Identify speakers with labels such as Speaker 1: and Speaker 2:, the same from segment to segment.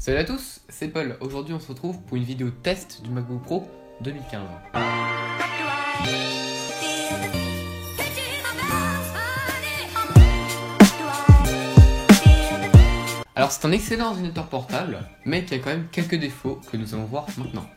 Speaker 1: Salut à tous, c'est Paul. Aujourd'hui on se retrouve pour une vidéo test du MacBook Pro 2015. Alors c'est un excellent ordinateur portable, mais qui a quand même quelques défauts que nous allons voir maintenant.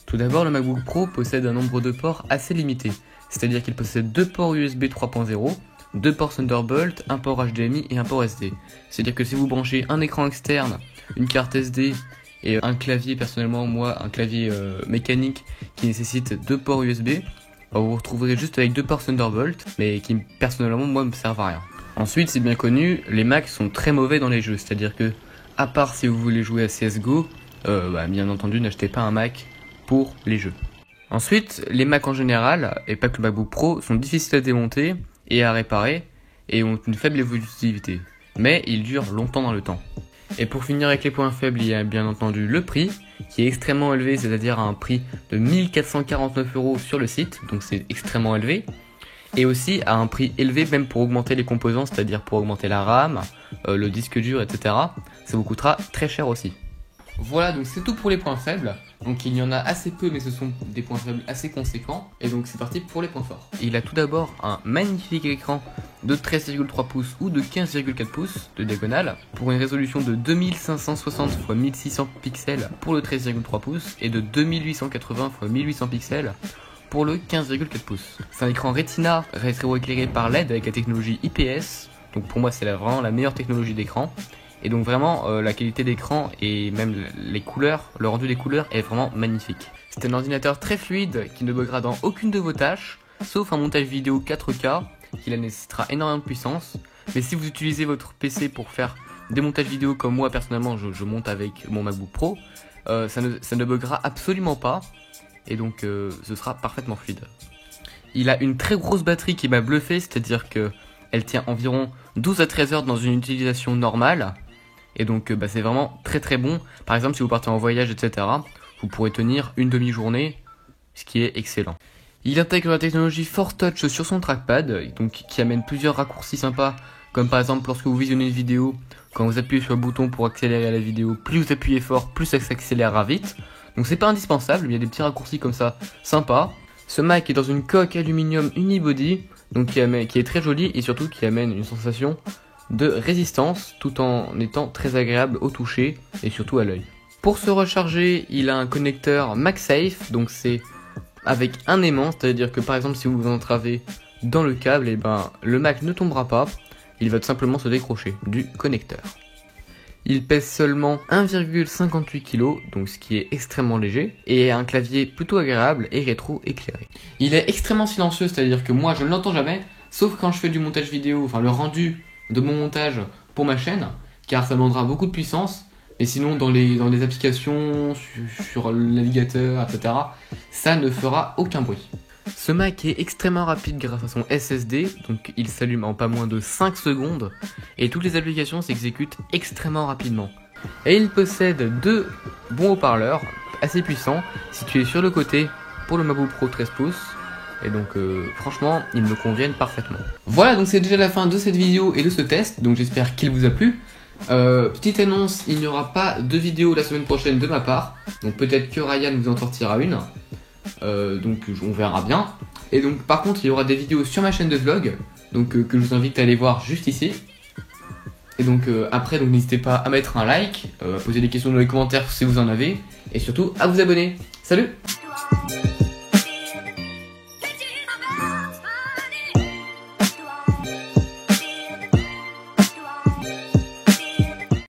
Speaker 1: Tout d'abord, le MacBook Pro possède un nombre de ports assez limité, c'est-à-dire qu'il possède 2 ports USB 3.0, 2 ports Thunderbolt, un port HDMI et un port SD. C'est-à-dire que si vous branchez un écran externe, une carte SD et un clavier, personnellement moi, un clavier mécanique qui nécessite 2 ports USB, vous vous retrouverez juste avec 2 ports Thunderbolt, mais qui personnellement moi me servent à rien. Ensuite, c'est bien connu, les Macs sont très mauvais dans les jeux, c'est-à-dire que, à part si vous voulez jouer à CSGO, bien entendu n'achetez pas un Mac pour les jeux. Ensuite, les Macs en général, et pas que le MacBook Pro, sont difficiles à démonter et à réparer, et ont une faible évolutivité, mais ils durent longtemps dans le temps. Et pour finir avec les points faibles, il y a bien entendu le prix, qui est extrêmement élevé, c'est-à-dire à un prix de 1449 € sur le site, donc c'est extrêmement élevé. Et aussi à un prix élevé même pour augmenter les composants, c'est-à-dire pour augmenter la RAM, le disque dur, etc. Ça vous coûtera très cher aussi. Voilà, donc c'est tout pour les points faibles. Donc il y en a assez peu, mais ce sont des points faibles assez conséquents. Et donc c'est parti pour les points forts. Il a tout d'abord un magnifique écran de 13,3 pouces ou de 15,4 pouces de diagonale, pour une résolution de 2560 x 1600 pixels pour le 13,3 pouces et de 2880 x 1800 pixels pour le 15,4 pouces. C'est un écran Retina rétro-éclairé par LED avec la technologie IPS. Donc pour moi c'est vraiment la meilleure technologie d'écran. Et donc vraiment la qualité d'écran et même les couleurs, le rendu des couleurs est vraiment magnifique. C'est un ordinateur très fluide qui ne buggera dans aucune de vos tâches, sauf un montage vidéo 4K qui nécessitera énormément de puissance. Mais si vous utilisez votre PC pour faire des montages vidéo comme moi personnellement je monte avec mon MacBook Pro, ça ne buggera absolument pas. Et donc ce sera parfaitement fluide. Il a une très grosse batterie qui m'a bluffé, c'est-à-dire que elle tient environ 12 à 13 heures dans une utilisation normale. Et donc c'est vraiment très très bon. Par exemple si vous partez en voyage, etc., vous pourrez tenir une demi-journée, ce qui est excellent. Il intègre la technologie Force Touch sur son trackpad, donc qui amène plusieurs raccourcis sympas, comme par exemple lorsque vous visionnez une vidéo, quand vous appuyez sur le bouton pour accélérer la vidéo, plus vous appuyez fort, plus ça s'accélérera vite. Donc c'est pas indispensable, mais il y a des petits raccourcis comme ça, sympa. Ce Mac est dans une coque aluminium unibody, donc qui est très jolie et surtout qui amène une sensation de résistance tout en étant très agréable au toucher et surtout à l'œil. Pour se recharger, il a un connecteur MagSafe, donc c'est avec un aimant, c'est-à-dire que par exemple si vous vous entravez dans le câble, le Mac ne tombera pas, il va tout simplement se décrocher du connecteur. Il pèse seulement 1,58 kg, donc ce qui est extrêmement léger, et un clavier plutôt agréable et rétro-éclairé. Il est extrêmement silencieux, c'est-à-dire que moi je ne l'entends jamais, sauf quand je fais du montage vidéo, enfin le rendu de mon montage pour ma chaîne, car ça demandera beaucoup de puissance, mais sinon dans les applications, sur le navigateur, etc., ça ne fera aucun bruit. Ce Mac est extrêmement rapide grâce à son SSD, donc il s'allume en pas moins de 5 secondes, et toutes les applications s'exécutent extrêmement rapidement. Et il possède 2 bons haut-parleurs assez puissants, situés sur le côté pour le MacBook Pro 13 pouces, et donc franchement, ils me conviennent parfaitement. Voilà, donc c'est déjà la fin de cette vidéo et de ce test, donc j'espère qu'il vous a plu. Petite annonce, il n'y aura pas de vidéo la semaine prochaine de ma part, donc peut-être que Ryan vous en sortira une. Donc on verra bien. Et donc par contre il y aura des vidéos sur ma chaîne de vlog, donc que je vous invite à aller voir juste ici. Et donc après n'hésitez pas à mettre un like, à poser des questions dans les commentaires si vous en avez, et surtout à vous abonner. Salut!